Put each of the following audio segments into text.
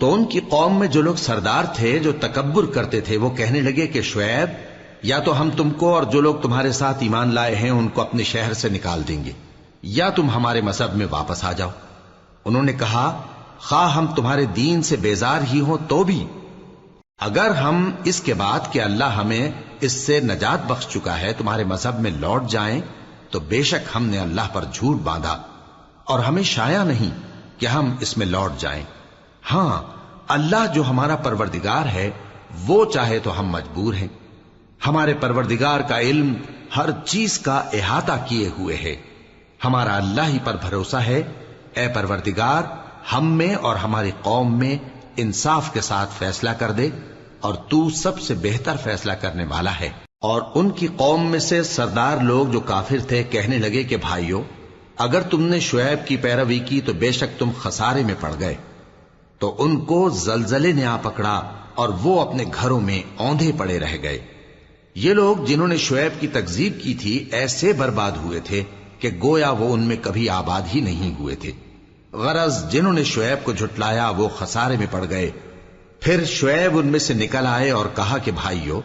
تو ان کی قوم میں جو لوگ سردار تھے جو تکبر کرتے تھے وہ کہنے لگے کہ شعیب، یا تو ہم تم کو اور جو لوگ تمہارے ساتھ ایمان لائے ہیں ان کو اپنے شہر سے نکال دیں گے، یا تم ہمارے مذہب میں واپس آ جاؤ۔ انہوں نے کہا خواہ ہم تمہارے دین سے بیزار ہی ہوں تو بھی، اگر ہم اس کے بعد کہ اللہ ہمیں اس سے نجات بخش چکا ہے تمہارے مذہب میں لوٹ جائیں تو بے شک ہم نے اللہ پر جھوٹ باندھا اور ہمیں شایع نہیں کہ ہم اس میں لوٹ جائیں۔ ہاں، اللہ جو ہمارا پروردگار ہے وہ چاہے تو ہم مجبور ہیں۔ ہمارے پروردگار کا علم ہر چیز کا احاطہ کیے ہوئے ہے۔ ہمارا اللہ ہی پر بھروسہ ہے۔ اے پروردگار، ہم میں اور ہماری قوم میں انصاف کے ساتھ فیصلہ کر دے، اور تو سب سے بہتر فیصلہ کرنے والا ہے۔ اور ان کی قوم میں سے سردار لوگ جو کافر تھے کہنے لگے کہ بھائیو، اگر تم نے شعیب کی پیروی کی تو بے شک تم خسارے میں پڑ گئے۔ تو ان کو زلزلے نے آ پکڑا اور وہ اپنے گھروں میں اوندھے پڑے رہ گئے۔ یہ لوگ جنہوں نے شعیب کی تکذیب کی تھی ایسے برباد ہوئے تھے کہ گویا وہ ان میں کبھی آباد ہی نہیں ہوئے تھے۔ غرض جنہوں نے شعیب کو جھٹلایا وہ خسارے میں پڑ گئے۔ پھر شعیب ان میں سے نکل آئے اور کہا کہ بھائیو،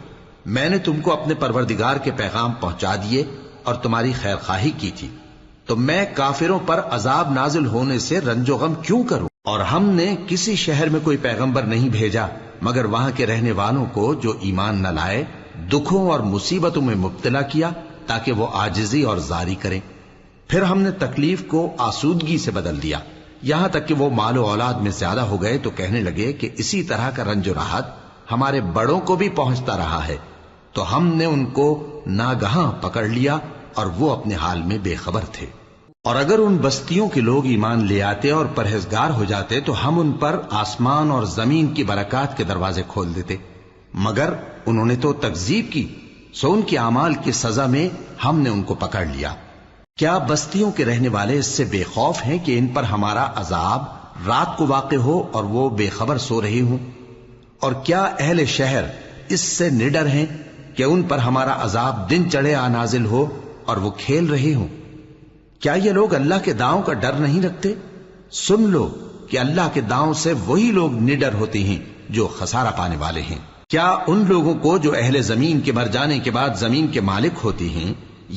میں نے تم کو اپنے پروردگار کے پیغام پہنچا دیے اور تمہاری خیر خواہی کی تھی، تو میں کافروں پر عذاب نازل ہونے سے رنج و غم کیوں کروں؟ اور ہم نے کسی شہر میں کوئی پیغمبر نہیں بھیجا مگر وہاں کے رہنے والوں کو جو ایمان نہ لائے دکھوں اور مصیبتوں میں مبتلا کیا تاکہ وہ عاجزی اور زاری کریں۔ پھر ہم نے تکلیف کو آسودگی سے بدل دیا، یہاں تک کہ وہ مال و اولاد میں زیادہ ہو گئے تو کہنے لگے کہ اسی طرح کا رنج و راحت ہمارے بڑوں کو بھی پہنچتا رہا ہے، تو ہم نے ان کو ناگہاں پکڑ لیا اور وہ اپنے حال میں بے خبر تھے۔ اور اگر ان بستیوں کے لوگ ایمان لے آتے اور پرہیزگار ہو جاتے تو ہم ان پر آسمان اور زمین کی برکات کے دروازے کھول دیتے، مگر انہوں نے تو تکذیب کی، سو ان کے اعمال کی سزا میں ہم نے ان کو پکڑ لیا۔ کیا بستیوں کے رہنے والے اس سے بے خوف ہیں کہ ان پر ہمارا عذاب رات کو واقع ہو اور وہ بے خبر سو رہے ہوں؟ اور کیا اہل شہر اس سے نڈر ہیں کہ ان پر ہمارا عذاب دن چڑھے آ نازل ہو اور وہ کھیل رہے ہوں؟ کیا یہ لوگ اللہ کے داؤں کا ڈر نہیں رکھتے؟ سن لو کہ اللہ کے داؤں سے وہی لوگ نڈر ہوتے ہیں جو خسارہ پانے والے ہیں۔ کیا ان لوگوں کو جو اہل زمین کے مر جانے کے بعد زمین کے مالک ہوتے ہیں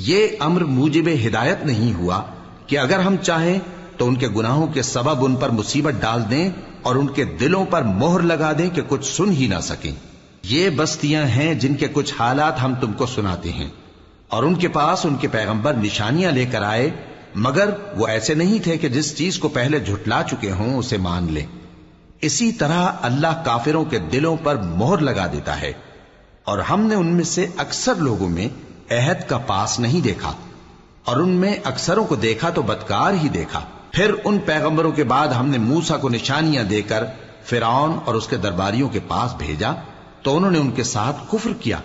یہ امر موجب ہدایت نہیں ہوا کہ اگر ہم چاہیں تو ان کے گناہوں کے سبب ان پر مصیبت ڈال دیں اور ان کے دلوں پر مہر لگا دیں کہ کچھ سن ہی نہ سکیں؟ یہ بستیاں ہیں جن کے کچھ حالات ہم تم کو سناتے ہیں، اور ان کے پاس ان کے پیغمبر نشانیاں لے کر آئے، مگر وہ ایسے نہیں تھے کہ جس چیز کو پہلے جھٹلا چکے ہوں اسے مان لیں۔ اسی طرح اللہ کافروں کے دلوں پر مہر لگا دیتا ہے، اور ہم نے ان میں سے اکثر لوگوں میں عہد کا پاس نہیں دیکھا، اور ان میں اکثروں کو دیکھا تو بدکار ہی دیکھا۔ پھر ان پیغمبروں کے بعد ہم نے موسیٰ کو نشانیاں دے کر فرعون اور اس کے درباریوں کے پاس بھیجا تو انہوں نے ان کے ساتھ کفر کیا،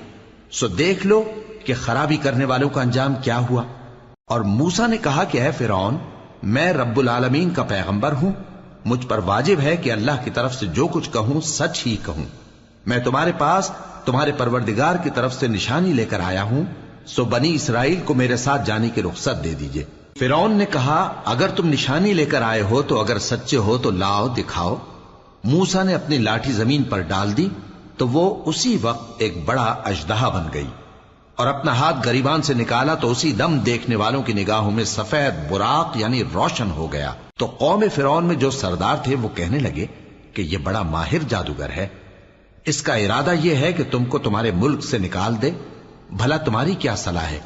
سو دیکھ لو کہ خرابی کرنے والوں کا انجام کیا ہوا۔ اور موسیٰ نے کہا کہ اے فرعون، میں رب العالمین کا پیغمبر ہوں، مجھ پر واجب ہے کہ اللہ کی طرف سے جو کچھ کہوں سچ ہی کہوں۔ میں تمہارے پاس تمہارے پروردگار کی طرف سے نشانی لے کر آیا ہوں، سو بنی اسرائیل کو میرے ساتھ جانے کی رخصت دے دیجئے۔ فرعون نے کہا اگر تم نشانی لے کر آئے ہو تو اگر سچے ہو تو لاؤ دکھاؤ۔ موسیٰ نے اپنی لاٹھی زمین پر ڈال دی تو وہ اسی وقت ایک بڑا اژدہا بن گئی، اور اپنا ہاتھ گریبان سے نکالا تو اسی دم دیکھنے والوں کی نگاہوں میں سفید براق یعنی روشن ہو گیا۔ تو قوم فرعون میں جو سردار تھے وہ کہنے لگے کہ یہ بڑا ماہر جادوگر ہے، اس کا ارادہ یہ ہے کہ تم کو تمہارے ملک سے نکال دے، بھلا تمہاری کیا صلاح ہے؟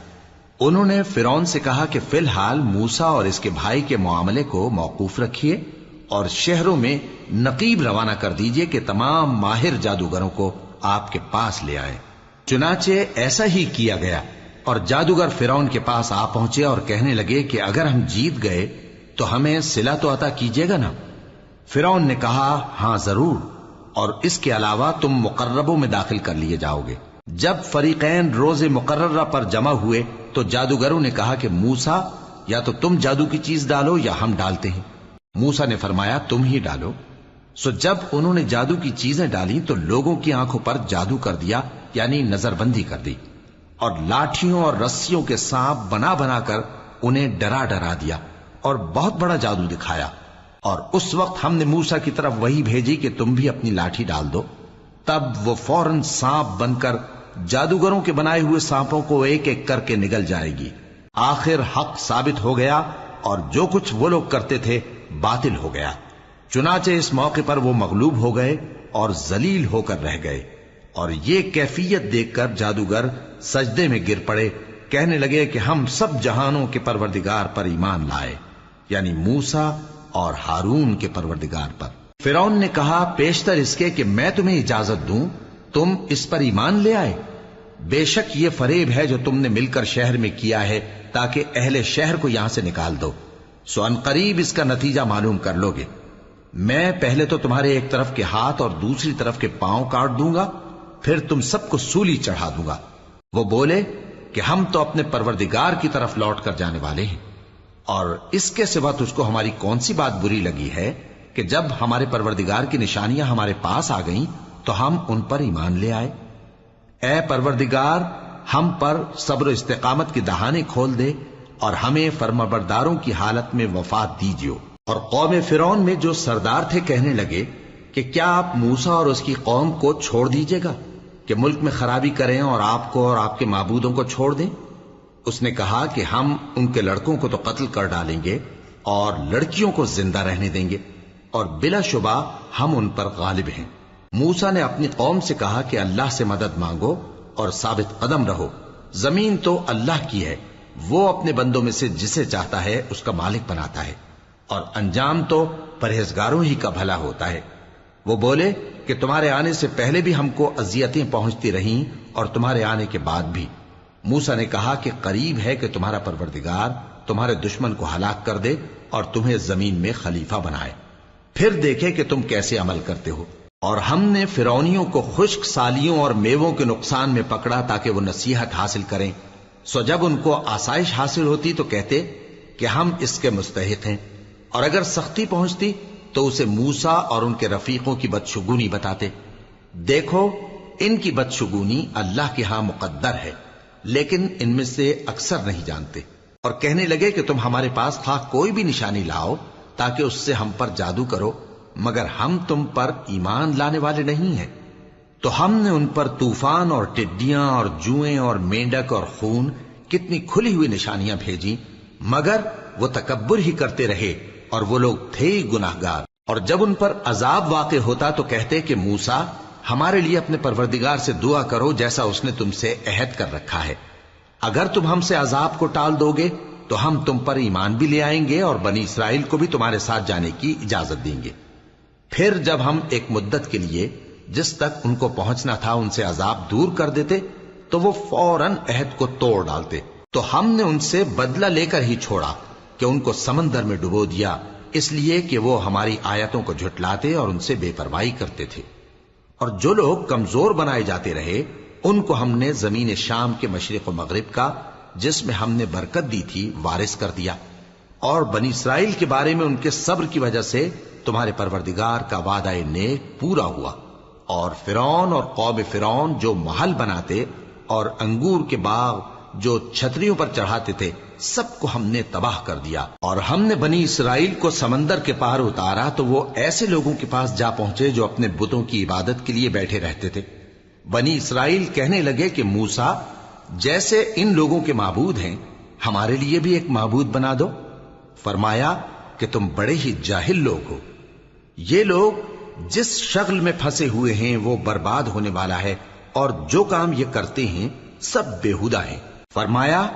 انہوں نے فرعون سے کہا کہ فی الحال موسیٰ اور اس کے بھائی کے معاملے کو موقوف رکھیے اور شہروں میں نقیب روانہ کر دیجئے کہ تمام ماہر جادوگروں کو آپ کے پاس لے آئیں۔ چنانچہ ایسا ہی کیا گیا، اور جادوگر فرعون کے پاس آ پہنچے اور کہنے لگے کہ اگر ہم جیت گئے تو ہمیں صلہ تو عطا کیجیے گا نا؟ فرعون نے کہا ہاں ضرور، اور اس کے علاوہ تم مقربوں میں داخل کر لیے جاؤ گے۔ جب فریقین روز مقررہ پر جمع ہوئے تو جادوگروں نے کہا کہ موسیٰ یا تو تم جادو کی چیز ڈالو یا ہم ڈالتے ہیں۔ موسیٰ نے فرمایا تم ہی ڈالو۔ سو جب انہوں نے جادو کی چیزیں ڈالی تو لوگوں کی آنکھوں پر جادو کر دیا، یعنی نظر بندی کر دی، اور لاٹھیوں اور رسیوں کے سانپ بنا بنا کر انہیں ڈرا ڈرا دیا اور بہت بڑا جادو دکھایا۔ اور اس وقت ہم نے موسیٰ کی طرف وحی بھیجی کہ تم بھی اپنی لاٹھی ڈال دو، تب وہ فوراً سانپ بن کر جادوگروں کے بنائے ہوئے سانپوں کو ایک ایک کر کے نگل جائے گی۔ آخر حق ثابت ہو گیا اور جو کچھ وہ لوگ کرتے تھے باطل ہو گیا۔ چنانچہ اس موقع پر وہ مغلوب ہو گئے اور ذلیل ہو کر رہ گئے، اور یہ کیفیت دیکھ کر جادوگر سجدے میں گر پڑے، کہنے لگے کہ ہم سب جہانوں کے پروردگار پر ایمان لائے، یعنی موسیٰ اور ہارون کے پروردگار پر۔ فرعون نے کہا پیشتر اس کے کہ میں تمہیں اجازت دوں تم اس پر ایمان لے آئے، بے شک یہ فریب ہے جو تم نے مل کر شہر میں کیا ہے تاکہ اہل شہر کو یہاں سے نکال دو، سو ان قریب اس کا نتیجہ معلوم کر لو گے۔ میں پہلے تو تمہارے ایک طرف کے ہاتھ اور دوسری طرف کے پاؤں کاٹ دوں گا، پھر تم سب کو سولی چڑھا دوں گا۔ وہ بولے کہ ہم تو اپنے پروردگار کی طرف لوٹ کر جانے والے ہیں، اور اس کے سوا تجھ کو ہماری کون سی بات بری لگی ہے کہ جب ہمارے پروردگار کی نشانیاں ہمارے پاس آ گئیں تو ہم ان پر ایمان لے آئے۔ اے پروردگار، ہم پر صبر و استقامت کی دہانے کھول دے اور ہمیں فرمانبرداروں کی حالت میں وفات دیجیو۔ اور قوم فرعون میں جو سردار تھے کہنے لگے کہ کیا آپ موسیٰ اور اس کی قوم کو چھوڑ دیجیے گا کہ ملک میں خرابی کریں اور آپ کو اور آپ کے معبودوں کو چھوڑ دیں؟ اس نے کہا کہ ہم ان کے لڑکوں کو تو قتل کر ڈالیں گے اور لڑکیوں کو زندہ رہنے دیں گے، اور بلا شبہ ہم ان پر غالب ہیں۔ موسیٰ نے اپنی قوم سے کہا کہ اللہ سے مدد مانگو اور ثابت قدم رہو، زمین تو اللہ کی ہے، وہ اپنے بندوں میں سے جسے چاہتا ہے اس کا مالک بناتا ہے، اور انجام تو پرہیزگاروں ہی کا بھلا ہوتا ہے۔ وہ بولے کہ تمہارے آنے سے پہلے بھی ہم کو اذیتیں پہنچتی رہیں اور تمہارے آنے کے بعد بھی۔ موسیٰ نے کہا کہ قریب ہے کہ تمہارا پروردگار تمہارے دشمن کو ہلاک کر دے اور تمہیں زمین میں خلیفہ بنائے، پھر دیکھے کہ تم کیسے عمل کرتے ہو۔ اور ہم نے فرعونیوں کو خشک سالیوں اور میووں کے نقصان میں پکڑا تاکہ وہ نصیحت حاصل کریں، سو جب ان کو آسائش حاصل ہوتی تو کہتے کہ ہم اس کے مستحق ہیں، اور اگر سختی پہنچتی تو اسے موسیٰ اور ان کے رفیقوں کی بدشگونی بتاتے۔ دیکھو ان کی بدشگونی اللہ کے ہاں مقدر ہے، لیکن ان میں سے اکثر نہیں جانتے۔ اور کہنے لگے کہ تم ہمارے پاس خواہ کوئی بھی نشانی لاؤ تاکہ اس سے ہم پر جادو کرو، مگر ہم تم پر ایمان لانے والے نہیں ہیں۔ تو ہم نے ان پر طوفان اور ٹڈیاں اور جوئیں اور مینڈک اور خون کتنی کھلی ہوئی نشانیاں بھیجی، مگر وہ تکبر ہی کرتے رہے اور وہ لوگ تھے ہی گناہگار۔ اور جب ان پر عذاب واقع ہوتا تو کہتے کہ موسیٰ ہمارے لیے اپنے پروردگار سے دعا کرو جیسا اس نے تم سے عہد کر رکھا ہے، اگر تم ہم سے عذاب کو ٹال دو گے تو ہم تم پر ایمان بھی لے آئیں گے اور بنی اسرائیل کو بھی تمہارے ساتھ جانے کی اجازت دیں گے۔ پھر جب ہم ایک مدت کے لیے جس تک ان کو پہنچنا تھا ان سے عذاب دور کر دیتے تو وہ فوراً عہد کو توڑ ڈالتے، تو ہم نے ان سے بدلہ لے کر ہی چھوڑا کہ ان کو سمندر میں ڈبو دیا، اس لیے کہ وہ ہماری آیتوں کو جھٹلاتے اور ان سے بے پرواہی کرتے تھے۔ اور جو لوگ کمزور بنائے جاتے رہے ان کو ہم نے زمین شام کے مشرق و مغرب کا جس میں ہم نے برکت دی تھی وارث کر دیا، اور بنی اسرائیل کے بارے میں ان کے صبر کی وجہ سے تمہارے پروردگار کا وعدہ نیک پورا ہوا۔ اور فرعون اور قوم فرعون جو محل بناتے اور انگور کے باغ جو چھتریوں پر چڑھاتے تھے سب کو ہم نے تباہ کر دیا۔ اور ہم نے بنی اسرائیل کو سمندر کے پار اتارا تو وہ ایسے لوگوں کے پاس جا پہنچے جو اپنے بتوں کی عبادت کے لیے بیٹھے رہتے تھے۔ بنی اسرائیل کہنے لگے کہ موسیٰ جیسے ان لوگوں کے معبود ہیں ہمارے لیے بھی ایک معبود بنا دو۔ فرمایا کہ تم بڑے ہی جاہل لوگ ہو، یہ لوگ جس شغل میں پھنسے ہوئے ہیں وہ برباد ہونے والا ہے، اور جو کام یہ کرتے ہیں سب بےہودہ ہیں۔ فرمایا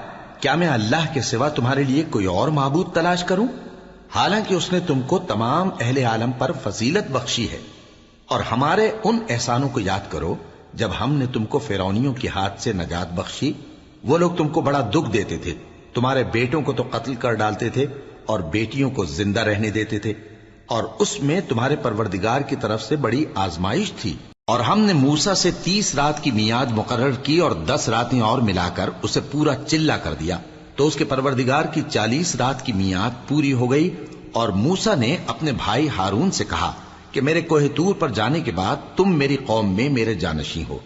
کیا میں اللہ کے سوا تمہارے لیے کوئی اور معبود تلاش کروں، حالانکہ اس نے تم کو تمام اہل عالم پر فضیلت بخشی ہے۔ اور ہمارے ان احسانوں کو یاد کرو جب ہم نے تم کو فرعونیوں کے ہاتھ سے نجات بخشی، وہ لوگ تم کو بڑا دکھ دیتے تھے، تمہارے بیٹوں کو تو قتل کر ڈالتے تھے اور بیٹیوں کو زندہ رہنے دیتے تھے، اور اس میں تمہارے پروردگار کی طرف سے بڑی آزمائش تھی۔ اور ہم نے موسیٰ سے 30 رات کی میعاد مقرر کی اور 10 راتیں اور ملا کر اسے پورا چلہ کر دیا، تو اس کے پروردگار کی 40 رات کی میعاد پوری ہو گئی۔ اور موسیٰ نے اپنے بھائی ہارون سے کہا کہ میرے کوہ طور پر جانے کے بعد تم میری قوم میں میرے جانشین ہو،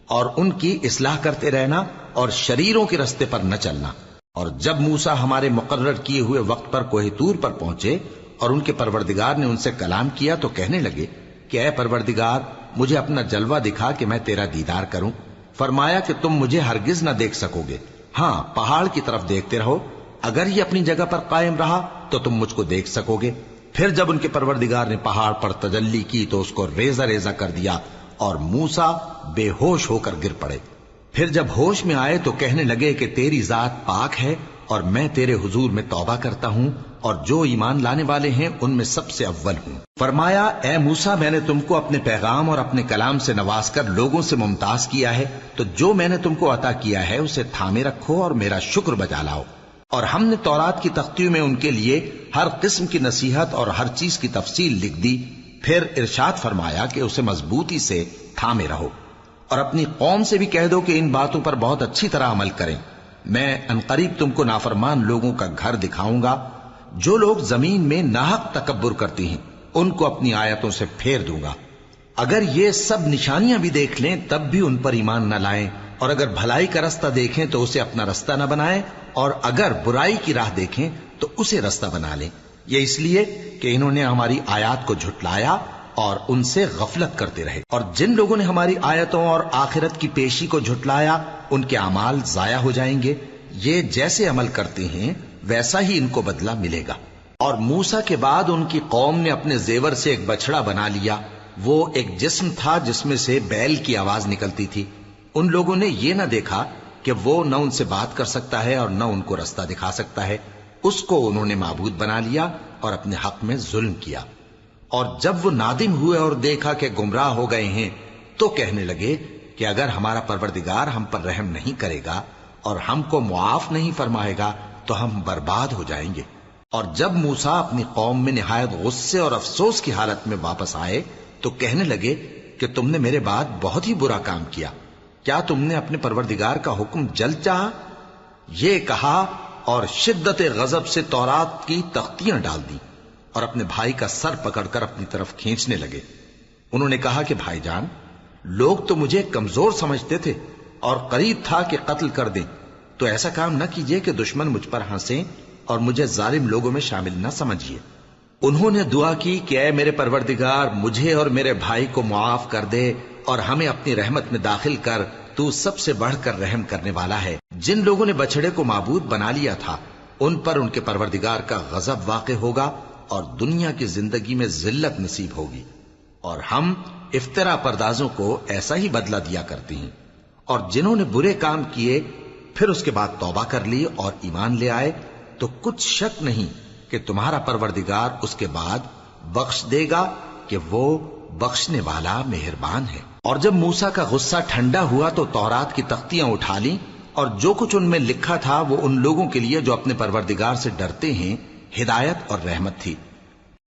اور ان کی اصلاح کرتے رہنا اور شریروں کے رستے پر نہ چلنا۔ اور جب موسیٰ ہمارے مقرر کیے ہوئے وقت پر کوہ طور پر پہنچے اور ان کے پروردگار نے ان سے کلام کیا تو کہنے لگے کہ اے پروردگار مجھے اپنا جلوہ دکھا کہ میں تیرا دیدار کروں۔ فرمایا کہ تم مجھے ہرگز نہ دیکھ سکو گے، ہاں پہاڑ کی طرف دیکھتے رہو، اگر یہ اپنی جگہ پر قائم رہا تو تم مجھ کو دیکھ سکو گے۔ پھر جب ان کے پروردگار نے پہاڑ پر تجلی کی تو اس کو ریزہ ریزہ کر دیا اور موسیٰ بے ہوش ہو کر گر پڑے۔ پھر جب ہوش میں آئے تو کہنے لگے کہ تیری ذات پاک ہے اور میں تیرے حضور میں توبہ کرتا ہوں اور جو ایمان لانے والے ہیں ان میں سب سے اول ہوں۔ فرمایا اے موسیٰ میں نے تم کو اپنے پیغام اور اپنے کلام سے نواز کر لوگوں سے ممتاز کیا ہے، تو جو میں نے تم کو عطا کیا ہے اسے تھامے رکھو اور میرا شکر بجا لاؤ۔ اور ہم نے تورات کی تختیوں میں ان کے لیے ہر قسم کی نصیحت اور ہر چیز کی تفصیل لکھ دی۔ پھر ارشاد فرمایا کہ اسے مضبوطی سے تھامے رہو اور اپنی قوم سے بھی کہہ دو کہ ان باتوں پر بہت اچھی طرح عمل کریں۔ میں انقریب تم کو نافرمان لوگوں کا گھر دکھاؤں گا، جو لوگ زمین میں ناحق تکبر کرتی ہیں ان کو اپنی آیتوں سے پھیر دوں گا۔ اگر یہ سب نشانیاں بھی دیکھ لیں تب بھی ان پر ایمان نہ لائیں، اور اگر بھلائی کا رستہ دیکھیں تو اسے اپنا رستہ نہ بنائیں، اور اگر برائی کی راہ دیکھیں تو اسے رستہ بنا لیں۔ یہ اس لیے کہ انہوں نے ہماری آیات کو جھٹلایا اور ان سے غفلت کرتے رہے، اور جن لوگوں نے ہماری آیتوں اور آخرت کی پیشی کو جھٹلایا ان کے اعمال ضائع ہو جائیں گے۔ یہ جیسے عمل کرتے ہیں ویسا ہی ان کو بدلہ ملے گا۔ اور موسیٰ کے بعد ان کی قوم نے اپنے زیور سے ایک بچڑا بنا لیا، وہ ایک جسم تھا جس میں سے بیل کی آواز نکلتی تھی۔ ان لوگوں نے یہ نہ دیکھا کہ وہ نہ ان سے بات کر سکتا ہے اور نہ ان کو رستہ دکھا سکتا ہے، اس کو انہوں نے معبود بنا لیا اور اپنے حق میں ظلم کیا۔ اور جب وہ نادم ہوئے اور دیکھا کہ گمراہ ہو گئے ہیں تو کہنے لگے کہ اگر ہمارا پروردگار ہم پر رحم نہیں کرے گا اور ہم کو معاف نہیں فرمائے گا تو ہم برباد ہو جائیں گے۔ اور جب موسیٰ اپنی قوم میں نہایت غصے اور افسوس کی حالت میں واپس آئے تو کہنے لگے کہ تم نے میرے بعد بہت ہی برا کام کیا، کیا تم نے اپنے پروردگار کا حکم جلد چاہا؟ یہ کہا اور شدت غضب سے تورات کی تختیاں ڈال دی اور اپنے بھائی کا سر پکڑ کر اپنی طرف کھینچنے لگے۔ انہوں نے کہا کہ بھائی جان، لوگ تو مجھے کمزور سمجھتے تھے اور قریب تھا کہ قتل کر دیں، تو ایسا کام نہ کیجیے کہ دشمن مجھ پر ہنسیں اور مجھے ظالم لوگوں میں شامل نہ سمجھیے۔ انہوں نے دعا کی کہ اے میرے پروردگار مجھے اور میرے بھائی کو معاف کر دے اور ہمیں اپنی رحمت میں داخل کر، تو سب سے بڑھ کر رحم کرنے والا ہے۔ جن لوگوں نے بچڑے کو معبود بنا لیا تھا ان پر ان کے پروردگار کا غضب واقع ہوگا اور دنیا کی زندگی میں ذلت نصیب ہوگی، اور ہم افترا پردازوں کو ایسا ہی بدلہ دیا کرتے ہیں۔ اور جنہوں نے برے کام کیے پھر اس کے بعد توبہ کر لی اور ایمان لے آئے تو کچھ شک نہیں کہ تمہارا پروردگار اس کے بعد بخش دے گا کہ وہ بخشنے والا مہربان ہے۔ اور جب موسیٰ کا غصہ ٹھنڈا ہوا تو تورات کی تختیاں اٹھا لیں، اور جو کچھ ان میں لکھا تھا وہ ان لوگوں کے لیے جو اپنے پروردگار سے ڈرتے ہیں ہدایت اور رحمت تھی۔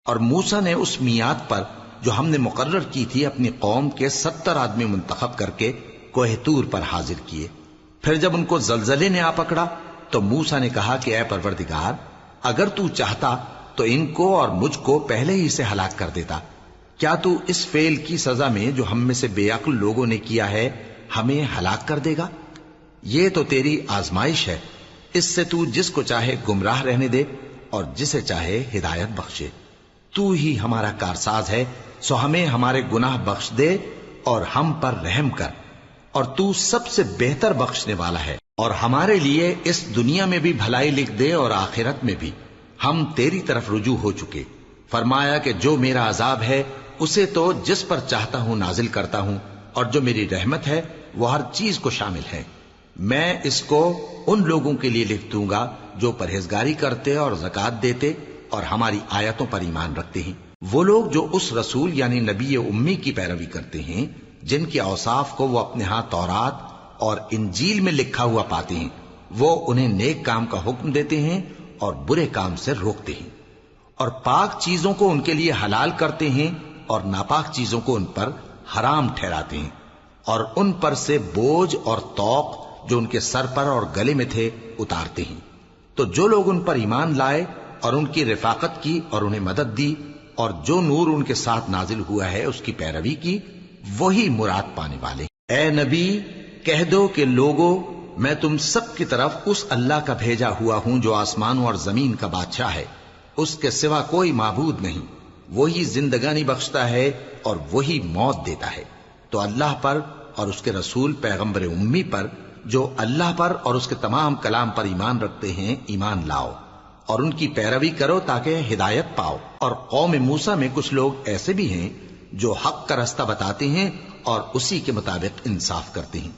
اور موسیٰ نے اس میعاد پر جو ہم نے مقرر کی تھی اپنی قوم کے 70 آدمی منتخب کر کے کوہ طور پر حاضر کیے۔ پھر جب ان کو زلزلے نے آ پکڑا تو موسیٰ نے کہا کہ اے پروردگار اگر تو چاہتا تو ان کو اور مجھ کو پہلے ہی سے ہلاک کر دیتا، کیا تو اس فعل کی سزا میں جو ہم میں سے بے عقل لوگوں نے کیا ہے ہمیں ہلاک کر دے گا؟ یہ تو تیری آزمائش ہے، اس سے تو جس کو چاہے گمراہ رہنے دے اور جسے چاہے ہدایت بخشے۔ تو ہی ہمارا کارساز ہے، سو ہمیں ہمارے گناہ بخش دے اور ہم پر رحم کر، اور تو سب سے بہتر بخشنے والا ہے، اور ہمارے لیے اس دنیا میں بھی بھلائی لکھ دے اور آخرت میں بھی، ہم تیری طرف رجوع ہو چکے۔ فرمایا کہ جو میرا عذاب ہے اسے تو جس پر چاہتا ہوں نازل کرتا ہوں، اور جو میری رحمت ہے وہ ہر چیز کو شامل ہے۔ میں اس کو ان لوگوں کے لیے لکھ دوں گا جو پرہیزگاری کرتے اور زکوٰۃ دیتے اور ہماری آیتوں پر ایمان رکھتے ہیں، وہ لوگ جو اس رسول یعنی نبی امی کی پیروی کرتے ہیں جن کے اوصاف کو وہ اپنے ہاں تورات اور انجیل میں لکھا ہوا پاتے ہیں، وہ انہیں نیک کام کا حکم دیتے ہیں اور برے کام سے روکتے ہیں، اور پاک چیزوں کو ان کے لیے حلال کرتے ہیں اور ناپاک چیزوں کو ان پر حرام ٹھہراتے ہیں، اور ان پر سے بوجھ اور طوق جو ان کے سر پر اور گلے میں تھے اتارتے ہیں۔ تو جو لوگ ان پر ایمان لائے اور ان کی رفاقت کی اور انہیں مدد دی اور جو نور ان کے ساتھ نازل ہوا ہے اس کی پیروی کی، وہی مراد پانے والے۔ اے نبی کہہ دو کہ لوگوں میں تم سب کی طرف اس اللہ کا بھیجا ہوا ہوں جو آسمانوں اور زمین کا بادشاہ ہے، اس کے سوا کوئی معبود نہیں، وہی زندگانی بخشتا ہے اور وہی موت دیتا ہے۔ تو اللہ پر اور اس کے رسول پیغمبر امی پر، جو اللہ پر اور اس کے تمام کلام پر ایمان رکھتے ہیں، ایمان لاؤ اور ان کی پیروی کرو تاکہ ہدایت پاؤ۔ اور قوم موسیٰ میں کچھ لوگ ایسے بھی ہیں جو حق کا رستہ بتاتے ہیں اور اسی کے مطابق انصاف کرتے ہیں۔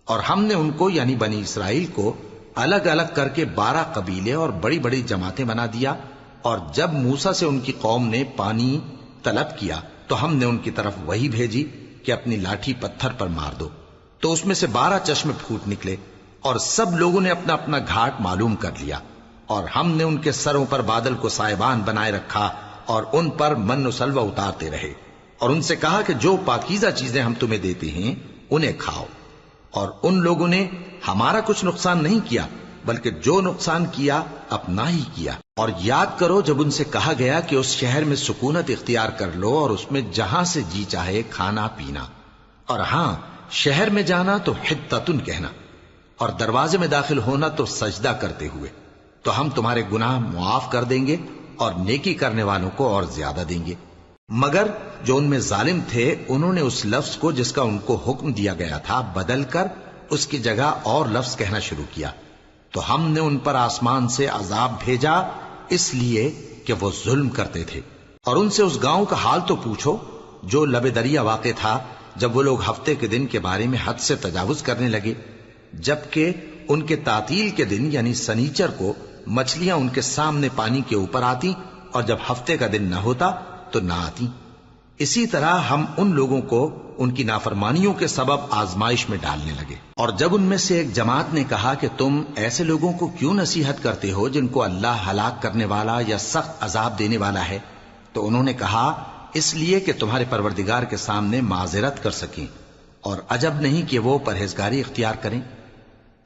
اور ہم نے ان کو یعنی بنی اسرائیل کو الگ الگ کر کے 12 قبیلے اور بڑی بڑی جماعتیں بنا دیا، اور جب موسیٰ سے ان کی قوم نے پانی طلب کیا تو ہم نے ان کی طرف وہی بھیجی کہ اپنی لاٹھی پتھر پر مار دو، تو اس میں سے 12 چشمے پھوٹ نکلے، اور سب لوگوں نے اپنا اپنا گھاٹ معلوم کر لیا۔ اور ہم نے ان کے سروں پر بادل کو سائبان بنائے رکھا اور ان پر من و سلوہ اتارتے رہے، اور ان سے کہا کہ جو پاکیزہ چیزیں ہم تمہیں دیتے ہیں انہیں کھاؤ۔ اور ان لوگوں نے ہمارا کچھ نقصان نہیں کیا، بلکہ جو نقصان کیا اپنا ہی کیا۔ اور یاد کرو جب ان سے کہا گیا کہ اس شہر میں سکونت اختیار کر لو اور اس میں جہاں سے جی چاہے کھانا پینا، اور ہاں شہر میں جانا تو حتتن کہنا، اور دروازے میں داخل ہونا تو سجدہ کرتے ہوئے، تو ہم تمہارے گناہ معاف کر دیں گے اور نیکی کرنے والوں کو اور زیادہ دیں گے۔ مگر جو ان میں ظالم تھے انہوں نے اس لفظ کو جس کا ان کو حکم دیا گیا تھا بدل کر اس کی جگہ اور لفظ کہنا شروع کیا، تو ہم نے ان پر آسمان سے عذاب بھیجا اس لیے کہ وہ ظلم کرتے تھے۔ اور ان سے اس گاؤں کا حال تو پوچھو جو لب دریا واقع تھا، جب وہ لوگ ہفتے کے دن کے بارے میں حد سے تجاوز کرنے لگے، جبکہ ان کے تعطیل کے دن یعنی سنیچر کو مچھلیاں ان کے سامنے پانی کے اوپر آتی، اور جب ہفتے کا دن نہ ہوتا تو نہ آتی۔ اسی طرح ہم ان لوگوں کو ان کی نافرمانیوں کے سبب آزمائش میں ڈالنے لگے۔ اور جب ان میں سے ایک جماعت نے کہا کہ تم ایسے لوگوں کو کیوں نصیحت کرتے ہو جن کو اللہ ہلاک کرنے والا یا سخت عذاب دینے والا ہے، تو انہوں نے کہا اس لیے کہ تمہارے پروردگار کے سامنے معذرت کر سکیں، اور عجب نہیں کہ وہ پرہیزگاری اختیار کریں۔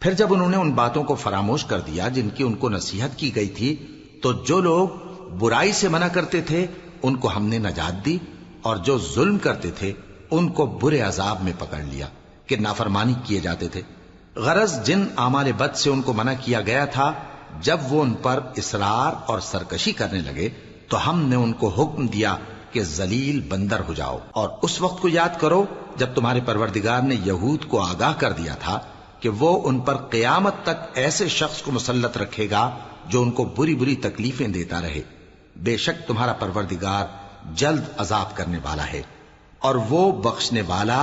پھر جب انہوں نے ان باتوں کو فراموش کر دیا جن کی ان کو نصیحت کی گئی تھی، تو جو لوگ برائی سے منع کرتے تھے ان کو ہم نے نجات دی، اور جو ظلم کرتے تھے ان کو برے عذاب میں پکڑ لیا کہ نافرمانی کیے جاتے تھے۔ غرض جن اعمال بد سے ان کو منع کیا گیا تھا، جب وہ ان پر اصرار اور سرکشی کرنے لگے تو ہم نے ان کو حکم دیا کہ ذلیل بندر ہو جاؤ۔ اور اس وقت کو یاد کرو جب تمہارے پروردگار نے یہود کو آگاہ کر دیا تھا کہ وہ ان پر قیامت تک ایسے شخص کو مسلط رکھے گا جو ان کو بری بری تکلیفیں دیتا رہے۔ بے شک تمہارا پروردگار جلد عذاب کرنے والا ہے، اور وہ بخشنے والا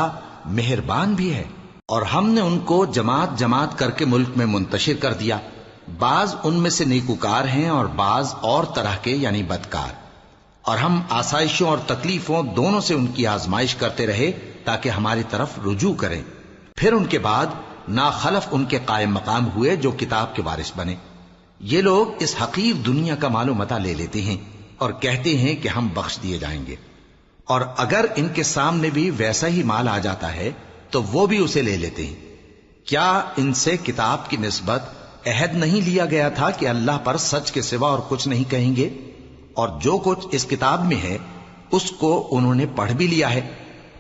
مہربان بھی ہے۔ اور ہم نے ان کو جماعت جماعت کر کے ملک میں منتشر کر دیا، بعض ان میں سے نیکوکار ہیں اور بعض اور طرح کے یعنی بدکار۔ اور ہم آسائشوں اور تکلیفوں دونوں سے ان کی آزمائش کرتے رہے تاکہ ہماری طرف رجوع کریں۔ پھر ان کے بعد ناخلف ان کے قائم مقام ہوئے جو کتاب کے وارث بنے۔ یہ لوگ اس حقیر دنیا کا مال و متاع لے لیتے ہیں اور کہتے ہیں کہ ہم بخش دیے جائیں گے، اور اگر ان کے سامنے بھی ویسا ہی مال آ جاتا ہے تو وہ بھی اسے لے لیتے ہیں۔ کیا ان سے کتاب کی نسبت عہد نہیں لیا گیا تھا کہ اللہ پر سچ کے سوا اور کچھ نہیں کہیں گے؟ اور جو کچھ اس کتاب میں ہے اس کو انہوں نے پڑھ بھی لیا ہے،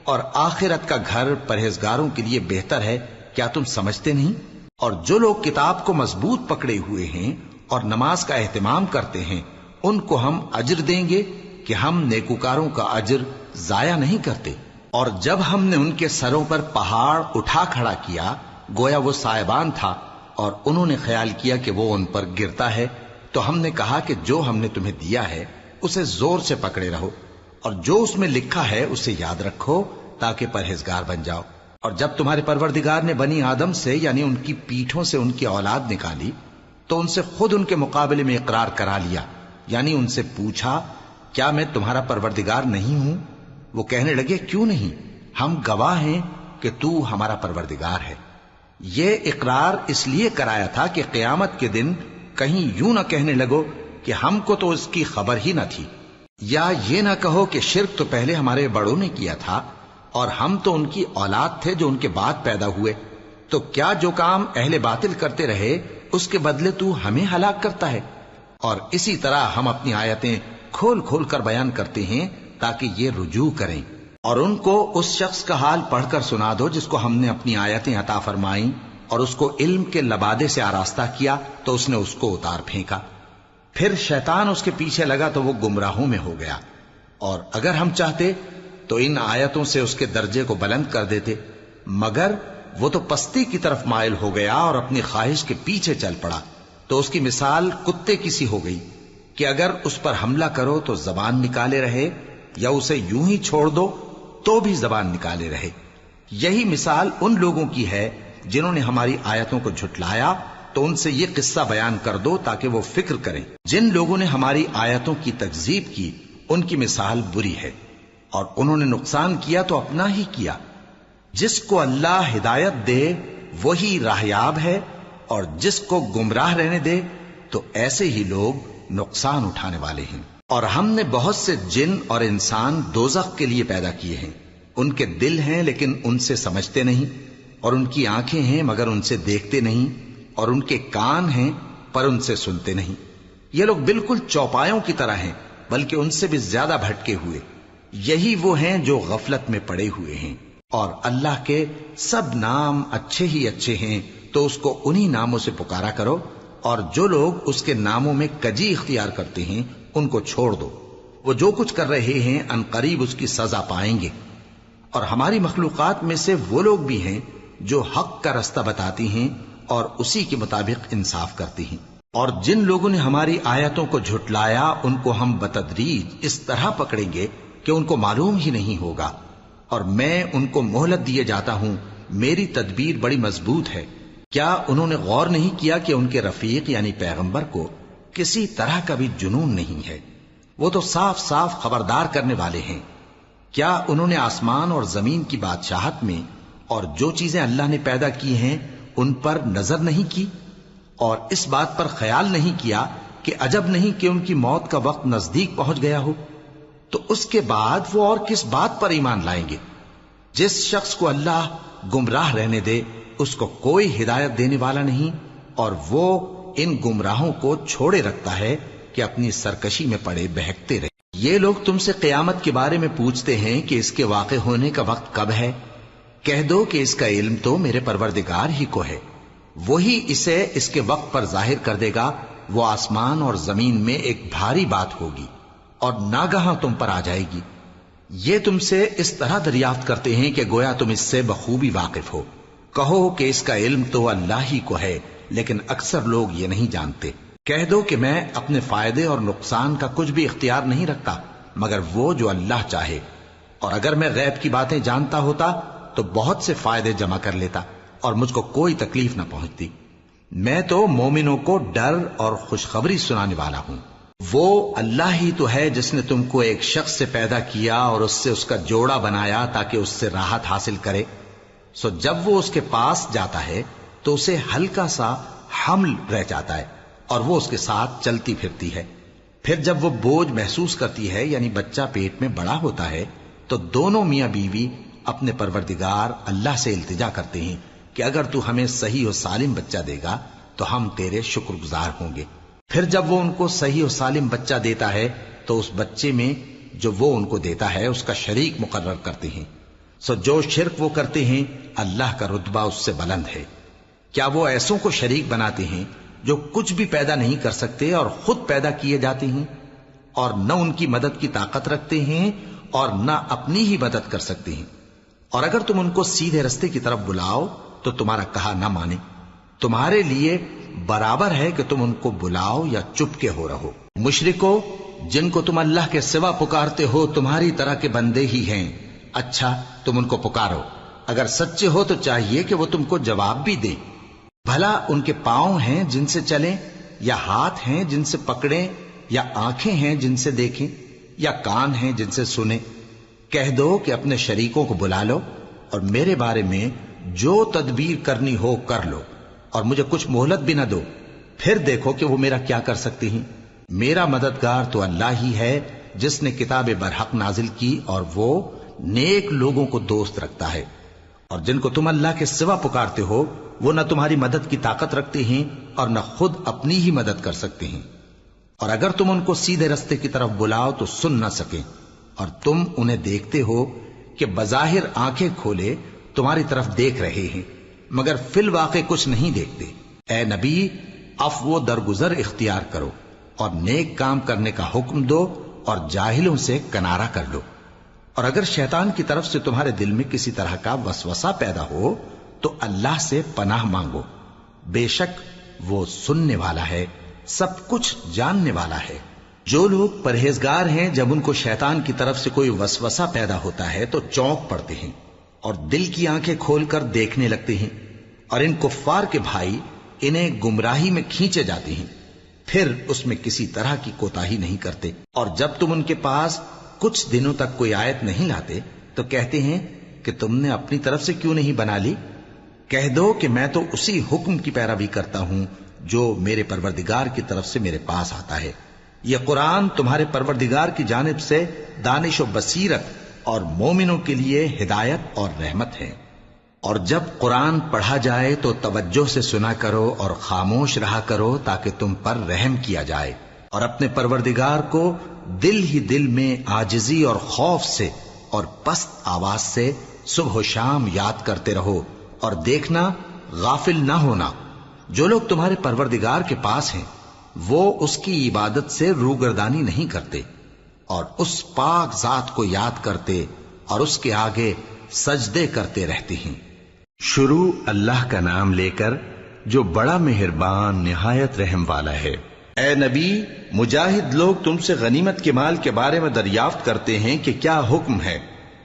اور آخرت کا گھر پرہیزگاروں کے لیے بہتر ہے، کیا تم سمجھتے نہیں؟ اور جو لوگ کتاب کو مضبوط پکڑے ہوئے ہیں اور نماز کا اہتمام کرتے ہیں ان کو ہم اجر دیں گے کہ ہم نیکوکاروں کا اجر ضائع نہیں کرتے۔ اور جب ہم نے ان کے سروں پر پہاڑ اٹھا کھڑا کیا گویا وہ سائبان تھا، اور انہوں نے خیال کیا کہ وہ ان پر گرتا ہے، تو ہم نے کہا کہ جو ہم نے تمہیں دیا ہے اسے زور سے پکڑے رہو، اور جو اس میں لکھا ہے اسے یاد رکھو تاکہ پرہیزگار بن جاؤ۔ اور جب تمہارے پروردگار نے بنی آدم سے یعنی ان کی پیٹھوں سے ان کی اولاد نکالی تو ان سے خود ان کے مقابلے میں اقرار کرا لیا، یعنی ان سے پوچھا کیا میں تمہارا پروردگار نہیں ہوں؟ وہ کہنے لگے کیوں نہیں، ہم گواہ ہیں کہ تو ہمارا پروردگار ہے۔ یہ اقرار اس لیے کرایا تھا کہ قیامت کے دن کہیں یوں نہ کہنے لگو کہ ہم کو تو اس کی خبر ہی نہ تھی، یا یہ نہ کہو کہ شرک تو پہلے ہمارے بڑوں نے کیا تھا اور ہم تو ان کی اولاد تھے جو ان کے بعد پیدا ہوئے، تو کیا جو کام اہل باطل کرتے رہے اس کے بدلے تو ہمیں ہلاک کرتا ہے؟ اور اسی طرح ہم اپنی آیتیں کھول کھول کر بیان کرتے ہیں تاکہ یہ رجوع کریں۔ اور ان کو اس شخص کا حال پڑھ کر سنا دو جس کو ہم نے اپنی آیتیں عطا فرمائیں اور اس کو علم کے لبادے سے آراستہ کیا تو اس نے اس کو اتار پھینکا۔ پھر شیطان اس کے پیچھے لگا تو وہ گمراہوں میں ہو گیا، اور اگر ہم چاہتے تو ان آیتوں سے اس کے درجے کو بلند کر دیتے، مگر وہ تو پستی کی طرف مائل ہو گیا اور اپنی خواہش کے پیچھے چل پڑا، تو اس کی مثال کتے کی سی ہو گئی کہ اگر اس پر حملہ کرو تو زبان نکالے رہے، یا اسے یوں ہی چھوڑ دو تو بھی زبان نکالے رہے۔ یہی مثال ان لوگوں کی ہے جنہوں نے ہماری آیتوں کو جھٹلایا، تو ان سے یہ قصہ بیان کر دو تاکہ وہ فکر کریں۔ جن لوگوں نے ہماری آیتوں کی تکذیب کی ان کی مثال بری ہے، اور انہوں نے نقصان کیا تو اپنا ہی کیا۔ جس کو اللہ ہدایت دے وہی راہیاب ہے، اور جس کو گمراہ رہنے دے تو ایسے ہی لوگ نقصان اٹھانے والے ہیں۔ اور ہم نے بہت سے جن اور انسان دوزخ کے لیے پیدا کیے ہیں، ان کے دل ہیں لیکن ان سے سمجھتے نہیں، اور ان کی آنکھیں ہیں مگر ان سے دیکھتے نہیں، اور ان کے کان ہیں پر ان سے سنتے نہیں۔ یہ لوگ بالکل چوپایوں کی طرح ہیں، بلکہ ان سے بھی زیادہ بھٹکے ہوئے۔ یہی وہ ہیں جو غفلت میں پڑے ہوئے ہیں۔ اور اللہ کے سب نام اچھے ہی اچھے ہیں، تو اس کو انہی ناموں سے پکارا کرو، اور جو لوگ اس کے ناموں میں کجی اختیار کرتے ہیں ان کو چھوڑ دو۔ وہ جو کچھ کر رہے ہیں عنقریب اس کی سزا پائیں گے۔ اور ہماری مخلوقات میں سے وہ لوگ بھی ہیں جو حق کا رستہ بتاتی ہیں اور اسی کے مطابق انصاف کرتی ہیں۔ اور جن لوگوں نے ہماری آیتوں کو جھٹلایا ان کو ہم بتدریج اس طرح پکڑیں گے کہ ان کو معلوم ہی نہیں ہوگا، اور میں ان کو مہلت دیے جاتا ہوں، میری تدبیر بڑی مضبوط ہے۔ کیا انہوں نے غور نہیں کیا کہ ان کے رفیق یعنی پیغمبر کو کسی طرح کا بھی جنون نہیں ہے؟ وہ تو صاف صاف خبردار کرنے والے ہیں۔ کیا انہوں نے آسمان اور زمین کی بادشاہت میں اور جو چیزیں اللہ نے پیدا کی ہیں ان پر نظر نہیں کی، اور اس بات پر خیال نہیں کیا کہ عجب نہیں کہ ان کی موت کا وقت نزدیک پہنچ گیا ہو؟ تو اس کے بعد وہ اور کس بات پر ایمان لائیں گے؟ جس شخص کو اللہ گمراہ رہنے دے اس کو کوئی ہدایت دینے والا نہیں، اور وہ ان گمراہوں کو چھوڑے رکھتا ہے کہ اپنی سرکشی میں پڑے بہکتے رہے۔ یہ لوگ تم سے قیامت کے بارے میں پوچھتے ہیں کہ اس کے واقع ہونے کا وقت کب ہے؟ کہہ دو کہ اس کا علم تو میرے پروردگار ہی کو ہے، وہی اسے اس کے وقت پر ظاہر کر دے گا۔ وہ آسمان اور زمین میں ایک بھاری بات ہوگی اور ناگہاں تم پر آ جائے گی۔ یہ تم سے اس طرح دریافت کرتے ہیں کہ گویا تم اس سے بخوبی واقف ہو۔ کہو کہ اس کا علم تو اللہ ہی کو ہے، لیکن اکثر لوگ یہ نہیں جانتے۔ کہہ دو کہ میں اپنے فائدے اور نقصان کا کچھ بھی اختیار نہیں رکھتا مگر وہ جو اللہ چاہے، اور اگر میں غیب کی باتیں جانتا ہوتا تو بہت سے فائدے جمع کر لیتا اور مجھ کو کوئی تکلیف نہ پہنچتی۔ میں تو مومنوں کو ڈر اور خوشخبری سنانے والا ہوں۔ وہ اللہ ہی تو ہے جس نے تم کو ایک شخص سے پیدا کیا اور اس سے اس کا جوڑا بنایا تاکہ اس سے راحت حاصل کرے۔ سو جب وہ اس کے پاس جاتا ہے تو اسے ہلکا سا حمل رہ جاتا ہے اور وہ اس کے ساتھ چلتی پھرتی ہے۔ پھر جب وہ بوجھ محسوس کرتی ہے یعنی بچہ پیٹ میں بڑا ہوتا ہے تو دونوں میاں بیوی اپنے پروردگار اللہ سے التجا کرتے ہیں کہ اگر تو ہمیں صحیح و سالم بچہ دے گا تو ہم تیرے شکر گزار ہوں گے۔ پھر جب وہ ان کو صحیح و سالم بچہ دیتا ہے تو اس بچے میں جو وہ ان کو دیتا ہے اس کا شریک مقرر کرتے ہیں۔ سو جو شرک وہ کرتے ہیں اللہ کا رتبہ اس سے بلند ہے۔ کیا وہ ایسوں کو شریک بناتے ہیں جو کچھ بھی پیدا نہیں کر سکتے اور خود پیدا کیے جاتے ہیں، اور نہ ان کی مدد کی طاقت رکھتے ہیں اور نہ اپنی ہی مدد کر سکتے ہیں؟ اور اگر تم ان کو سیدھے رستے کی طرف بلاؤ تو تمہارا کہا نہ مانے، تمہارے لیے برابر ہے کہ تم ان کو بلاؤ یا چپ کے ہو رہو۔ مشرکو، جن کو تم اللہ کے سوا پکارتے ہو تمہاری طرح کے بندے ہی ہیں، اچھا تم ان کو پکارو، اگر سچے ہو تو چاہیے کہ وہ تم کو جواب بھی دیں۔ بھلا ان کے پاؤں ہیں جن سے چلیں، یا ہاتھ ہیں جن سے پکڑیں، یا آنکھیں ہیں جن سے دیکھیں، یا کان ہیں جن سے سنیں؟ کہہ دو کہ اپنے شریکوں کو بلا لو اور میرے بارے میں جو تدبیر کرنی ہو کر لو، اور مجھے کچھ مہلت بھی نہ دو، پھر دیکھو کہ وہ میرا کیا کر سکتے ہیں۔ میرا مددگار تو اللہ ہی ہے جس نے کتاب برحق نازل کی، اور وہ نیک لوگوں کو دوست رکھتا ہے۔ اور جن کو تم اللہ کے سوا پکارتے ہو وہ نہ تمہاری مدد کی طاقت رکھتے ہیں اور نہ خود اپنی ہی مدد کر سکتے ہیں، اور اگر تم ان کو سیدھے رستے کی طرف بلاؤ تو سن نہ سکیں، اور تم انہیں دیکھتے ہو کہ بظاہر آنکھیں کھولے تمہاری طرف دیکھ رہے ہیں مگر فی الواقع کچھ نہیں دیکھتے۔ اے نبی، عفو و درگزر اختیار کرو اور نیک کام کرنے کا حکم دو اور جاہلوں سے کنارہ کر لو۔ اور اگر شیطان کی طرف سے تمہارے دل میں کسی طرح کا وسوسہ پیدا ہو تو اللہ سے پناہ مانگو، بے شک وہ سننے والا ہے، سب کچھ جاننے والا ہے۔ جو لوگ پرہیزگار ہیں جب ان کو شیطان کی طرف سے کوئی وسوسہ پیدا ہوتا ہے تو چونک پڑتے ہیں اور دل کی آنکھیں کھول کر دیکھنے لگتے ہیں، اور ان کفار کے بھائی انہیں گمراہی میں کھینچے جاتے ہیں، پھر اس میں کسی طرح کی کوتاہی نہیں کرتے۔ اور جب تم ان کے پاس کچھ دنوں تک کوئی آیت نہیں لاتے تو کہتے ہیں کہ تم نے اپنی طرف سے کیوں نہیں بنا لی؟ کہہ دو کہ میں تو اسی حکم کی پیروی کرتا ہوں جو میرے پروردگار کی طرف سے میرے پاس آتا ہے۔ یہ قرآن تمہارے پروردگار کی جانب سے دانش و بصیرت اور مومنوں کے لیے ہدایت اور رحمت ہے۔ اور جب قرآن پڑھا جائے تو توجہ سے سنا کرو اور خاموش رہا کرو تاکہ تم پر رحم کیا جائے، اور اپنے پروردگار کو دل ہی دل میں عاجزی اور خوف سے اور پست آواز سے صبح و شام یاد کرتے رہو، اور دیکھنا غافل نہ ہونا۔ جو لوگ تمہارے پروردگار کے پاس ہیں وہ اس کی عبادت سے روگردانی نہیں کرتے اور اس پاک ذات کو یاد کرتے اور اس کے آگے سجدے کرتے رہتے ہیں۔ شروع اللہ کا نام لے کر جو بڑا مہربان نہایت رحم والا ہے۔ اے نبی، مجاہد لوگ تم سے غنیمت کے مال کے بارے میں دریافت کرتے ہیں کہ کیا حکم ہے۔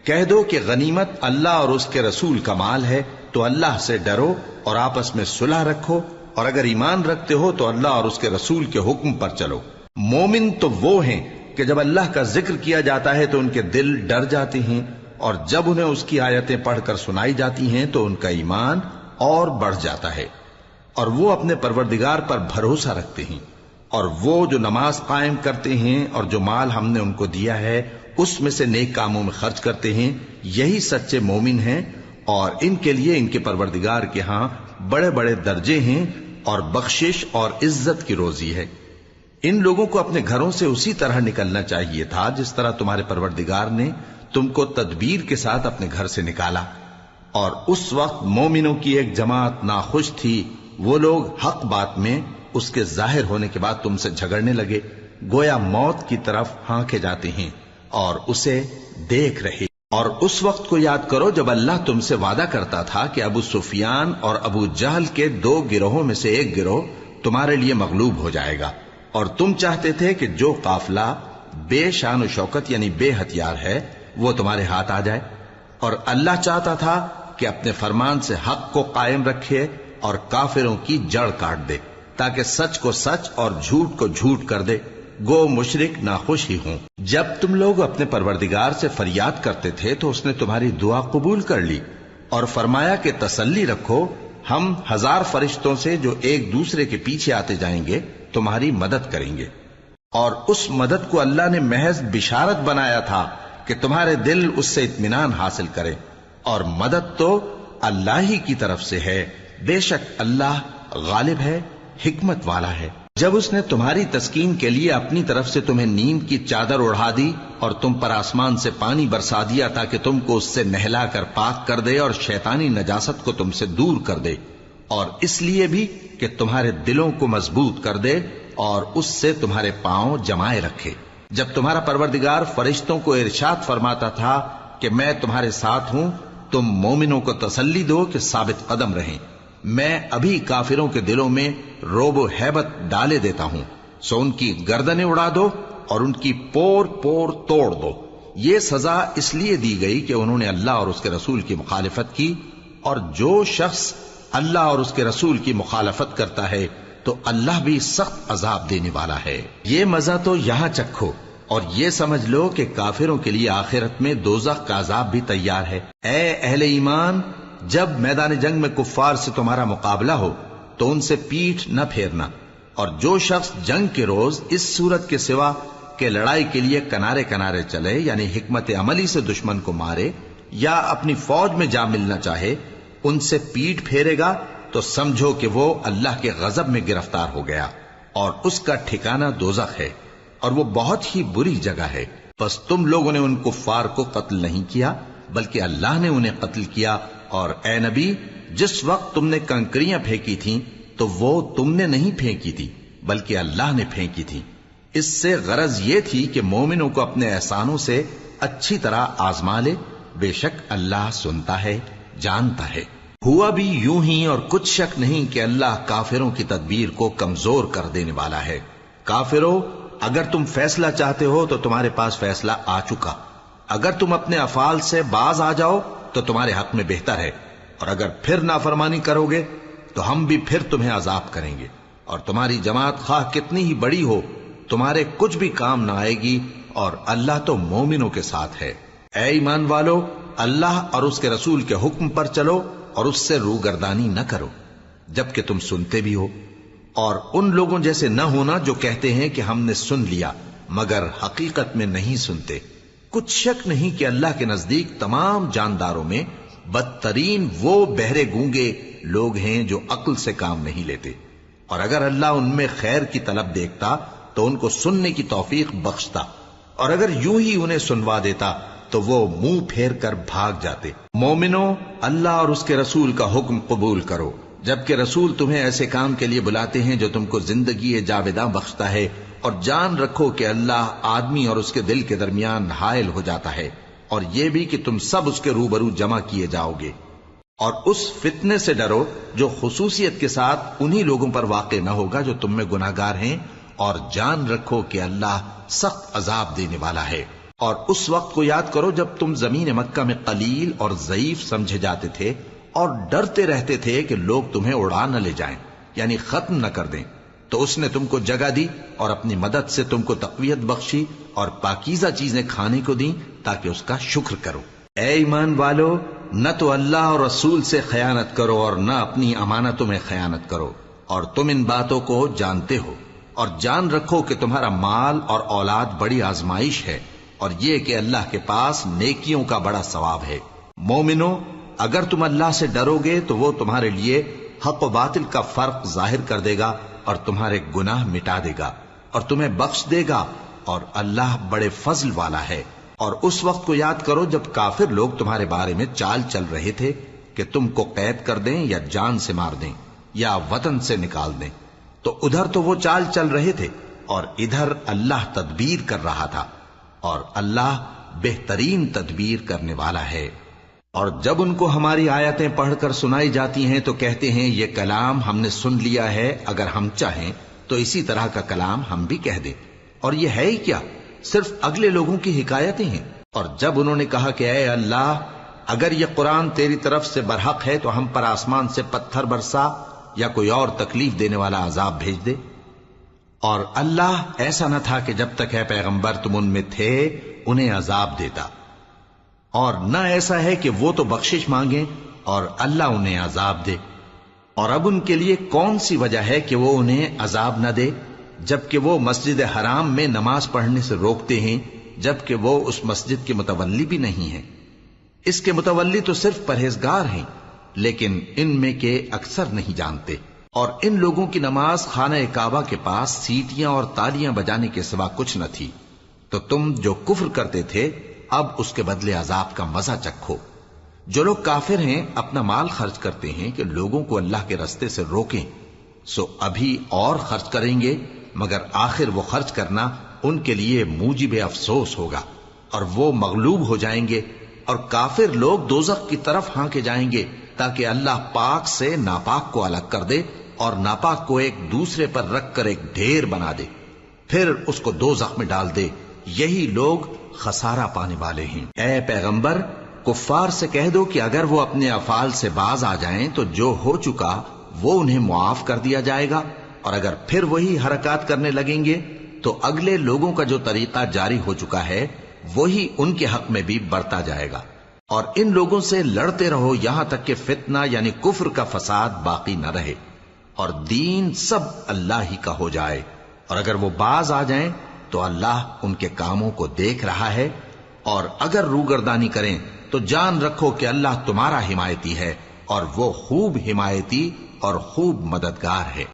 کہہ دو کہ غنیمت اللہ اور اس کے رسول کا مال ہے، تو اللہ سے ڈرو اور آپس میں صلح رکھو، اور اگر ایمان رکھتے ہو تو اللہ اور اس کے رسول کے حکم پر چلو۔ مومن تو وہ ہیں کہ جب اللہ کا ذکر کیا جاتا ہے تو ان کے دل ڈر جاتے ہیں، اور جب انہیں اس کی آیتیں پڑھ کر سنائی جاتی ہیں تو ان کا ایمان اور بڑھ جاتا ہے، اور وہ اپنے پروردگار پر بھروسہ رکھتے ہیں، اور وہ جو نماز قائم کرتے ہیں اور جو مال ہم نے ان کو دیا ہے اس میں سے نیک کاموں میں خرچ کرتے ہیں، یہی سچے مومن ہیں، اور ان کے لیے ان کے پروردگار کے ہاں بڑے بڑے درجے ہیں اور بخشش اور عزت کی روزی ہے۔ ان لوگوں کو اپنے گھروں سے اسی طرح نکلنا چاہیے تھا جس طرح تمہارے پروردگار نے تم کو تدبیر کے ساتھ اپنے گھر سے نکالا، اور اس وقت مومنوں کی ایک جماعت ناخوش تھی، وہ لوگ حق بات میں اس کے ظاہر ہونے کے بعد تم سے جھگڑنے لگے، گویا موت کی طرف ہانکے جاتے ہیں اور اسے دیکھ رہے۔ اور اس وقت کو یاد کرو جب اللہ تم سے وعدہ کرتا تھا کہ ابو سفیان اور ابو جہل کے 2 گروہوں میں سے ایک گروہ تمہارے لیے مغلوب ہو جائے گا، اور تم چاہتے تھے کہ جو قافلہ بے شان و شوکت یعنی بے ہتھیار ہے وہ تمہارے ہاتھ آ جائے، اور اللہ چاہتا تھا کہ اپنے فرمان سے حق کو قائم رکھے اور کافروں کی جڑ کاٹ دے، تاکہ سچ کو سچ اور جھوٹ کو جھوٹ کر دے، گو مشرک ناخوش ہی ہوں۔ جب تم لوگ اپنے پروردگار سے فریاد کرتے تھے تو اس نے تمہاری دعا قبول کر لی اور فرمایا کہ تسلی رکھو، ہم 1000 فرشتوں سے جو ایک دوسرے کے پیچھے آتے جائیں گے تمہاری مدد کریں گے۔ اور اس مدد کو اللہ نے محض بشارت بنایا تھا کہ تمہارے دل اس سے اطمینان حاصل کرے، اور مدد تو اللہ ہی کی طرف سے ہے، بے شک اللہ غالب ہے، حکمت والا ہے۔ جب اس نے تمہاری تسکین کے لیے اپنی طرف سے تمہیں نیند کی چادر اڑھا دی اور تم پر آسمان سے پانی برسا دیا تاکہ تم کو اس سے نہلا کر پاک کر دے اور شیطانی نجاست کو تم سے دور کر دے، اور اس لیے بھی کہ تمہارے دلوں کو مضبوط کر دے اور اس سے تمہارے پاؤں جمائے رکھے۔ جب تمہارا پروردگار فرشتوں کو ارشاد فرماتا تھا کہ میں تمہارے ساتھ ہوں، تم مومنوں کو تسلی دو کہ ثابت قدم رہیں، میں ابھی کافروں کے دلوں میں روب و ہیبت ڈالے دیتا ہوں، سو ان کی گردنیں اڑا دو اور ان کی پور پور توڑ دو۔ یہ سزا اس لیے دی گئی کہ انہوں نے اللہ اور اس کے رسول کی مخالفت کی، اور جو شخص اللہ اور اس کے رسول کی مخالفت کرتا ہے تو اللہ بھی سخت عذاب دینے والا ہے۔ یہ مزہ تو یہاں چکھو، اور یہ سمجھ لو کہ کافروں کے لیے آخرت میں دوزخ کا عذاب بھی تیار ہے۔ اے اہل ایمان، جب میدان جنگ میں کفار سے تمہارا مقابلہ ہو تو ان سے پیٹھ نہ پھیرنا، اور جو شخص جنگ کے روز اس صورت کے سوا کہ لڑائی کے لیے کنارے کنارے چلے یعنی حکمت عملی سے دشمن کو مارے یا اپنی فوج میں جا ملنا چاہے، ان سے پیٹھ پھیرے گا تو سمجھو کہ وہ اللہ کے غضب میں گرفتار ہو گیا، اور اس کا ٹھکانہ دوزخ ہے، اور وہ بہت ہی بری جگہ ہے۔ پس تم لوگوں نے ان کفار کو قتل نہیں کیا بلکہ اللہ نے انہیں قتل کیا، اور اے نبی، جس وقت تم نے کنکریاں پھینکی تھیں تو وہ تم نے نہیں پھینکی تھی بلکہ اللہ نے پھینکی تھی، اس سے غرض یہ تھی کہ مومنوں کو اپنے احسانوں سے اچھی طرح آزما لے، بے شک اللہ سنتا ہے، جانتا ہے۔ ہوا بھی یوں ہی، اور کچھ شک نہیں کہ اللہ کافروں کی تدبیر کو کمزور کر دینے والا ہے۔ کافروں، اگر تم فیصلہ چاہتے ہو تو تمہارے پاس فیصلہ آ چکا، اگر تم اپنے افعال سے باز آ جاؤ تو تمہارے حق میں بہتر ہے، اور اگر پھر نافرمانی کرو گے تو ہم بھی پھر تمہیں عذاب کریں گے، اور تمہاری جماعت خواہ کتنی ہی بڑی ہو تمہارے کچھ بھی کام نہ آئے گی، اور اللہ تو مومنوں کے ساتھ ہے۔ اے ایمان والو، اللہ اور اس کے رسول کے حکم پر چلو اور اس سے روگردانی نہ کرو جبکہ تم سنتے بھی ہو، اور ان لوگوں جیسے نہ ہونا جو کہتے ہیں کہ ہم نے سن لیا مگر حقیقت میں نہیں سنتے۔ کچھ شک نہیں کہ اللہ کے نزدیک تمام جانداروں میں بدترین وہ بہرے گونگے لوگ ہیں جو عقل سے کام نہیں لیتے، اور اگر اللہ ان میں خیر کی طلب دیکھتا تو ان کو سننے کی توفیق بخشتا، اور اگر یوں ہی انہیں سنوا دیتا تو وہ منہ پھیر کر بھاگ جاتے۔ مومنوں، اللہ اور اس کے رسول کا حکم قبول کرو، جبکہ رسول تمہیں ایسے کام کے لیے بلاتے ہیں جو تم کو زندگی جاوداں بخشتا ہے، اور جان رکھو کہ اللہ آدمی اور اس کے دل کے درمیان حائل ہو جاتا ہے، اور یہ بھی کہ تم سب اس کے روبرو جمع کیے جاؤ گے۔ اور اس فتنے سے ڈرو جو خصوصیت کے ساتھ انہی لوگوں پر واقع نہ ہوگا جو تم میں گناہ گار ہیں، اور جان رکھو کہ اللہ سخت عذاب دینے والا ہے۔ اور اس وقت کو یاد کرو جب تم زمین مکہ میں قلیل اور ضعیف سمجھے جاتے تھے اور ڈرتے رہتے تھے کہ لوگ تمہیں اڑا نہ لے جائیں، یعنی ختم نہ کر دیں، تو اس نے تم کو جگہ دی اور اپنی مدد سے تم کو تقویت بخشی اور پاکیزہ چیزیں کھانے کو دیں تاکہ اس کا شکر کرو۔ اے ایمان والو، نہ تو اللہ اور رسول سے خیانت کرو اور نہ اپنی امانتوں میں خیانت کرو، اور تم ان باتوں کو جانتے ہو، اور جان رکھو کہ تمہارا مال اور اولاد بڑی آزمائش ہے، اور یہ کہ اللہ کے پاس نیکیوں کا بڑا ثواب ہے۔ مومنو، اگر تم اللہ سے ڈرو گے تو وہ تمہارے لیے حق و باطل کا فرق ظاہر کر دے گا اور تمہارے گناہ مٹا دے گا اور تمہیں بخش دے گا، اور اللہ بڑے فضل والا ہے۔ اور اس وقت کو یاد کرو جب کافر لوگ تمہارے بارے میں چال چل رہے تھے کہ تم کو قید کر دیں یا جان سے مار دیں یا وطن سے نکال دیں، تو ادھر تو وہ چال چل رہے تھے اور ادھر اللہ تدبیر کر رہا تھا، اور اللہ بہترین تدبیر کرنے والا ہے۔ اور جب ان کو ہماری آیتیں پڑھ کر سنائی جاتی ہیں تو کہتے ہیں یہ کلام ہم نے سن لیا ہے، اگر ہم چاہیں تو اسی طرح کا کلام ہم بھی کہہ دیں، اور یہ ہے ہی کیا، صرف اگلے لوگوں کی حکایتیں ہیں۔ اور جب انہوں نے کہا کہ اے اللہ، اگر یہ قرآن تیری طرف سے برحق ہے تو ہم پر آسمان سے پتھر برسا یا کوئی اور تکلیف دینے والا عذاب بھیج دے۔ اور اللہ ایسا نہ تھا کہ جب تک ہے پیغمبر تم ان میں تھے انہیں عذاب دیتا، اور نہ ایسا ہے کہ وہ تو بخشش مانگیں اور اللہ انہیں عذاب دے۔ اور اب ان کے لیے کون سی وجہ ہے کہ وہ انہیں عذاب نہ دے، جبکہ وہ مسجد حرام میں نماز پڑھنے سے روکتے ہیں، جبکہ وہ اس مسجد کے متولی بھی نہیں ہیں۔ اس کے متولی تو صرف پرہیزگار ہیں، لیکن ان میں کے اکثر نہیں جانتے۔ اور ان لوگوں کی نماز خانہ کعبہ کے پاس سیٹیاں اور تالیاں بجانے کے سوا کچھ نہ تھی، تو تم جو کفر کرتے تھے اب اس کے بدلے عذاب کا مزہ چکھو۔ جو لوگ کافر ہیں اپنا مال خرچ کرتے ہیں کہ لوگوں کو اللہ کے رستے سے روکیں، سو ابھی اور خرچ کریں گے، مگر آخر وہ خرچ کرنا ان کے لیے موجب افسوس ہوگا، اور وہ مغلوب ہو جائیں گے، اور کافر لوگ دوزخ کی طرف ہانکے جائیں گے تاکہ اللہ پاک سے ناپاک کو الگ کر دے اور ناپاک کو ایک دوسرے پر رکھ کر ایک ڈھیر بنا دے، پھر اس کو دوزخ میں ڈال دے۔ یہی لوگ خسارہ پانے والے ہیں۔ اے پیغمبر، کفار سے کہہ دو کہ اگر وہ اپنے افعال سے باز آ جائیں تو جو ہو چکا وہ انہیں معاف کر دیا جائے گا، اور اگر پھر وہی حرکات کرنے لگیں گے تو اگلے لوگوں کا جو طریقہ جاری ہو چکا ہے وہی ان کے حق میں بھی برتا جائے گا۔ اور ان لوگوں سے لڑتے رہو یہاں تک کہ فتنہ یعنی کفر کا فساد باقی نہ رہے اور دین سب اللہ ہی کا ہو جائے، اور اگر وہ باز آ جائیں تو اللہ ان کے کاموں کو دیکھ رہا ہے، اور اگر روگردانی کریں تو جان رکھو کہ اللہ تمہارا حمایتی ہے، اور وہ خوب حمایتی اور خوب مددگار ہے۔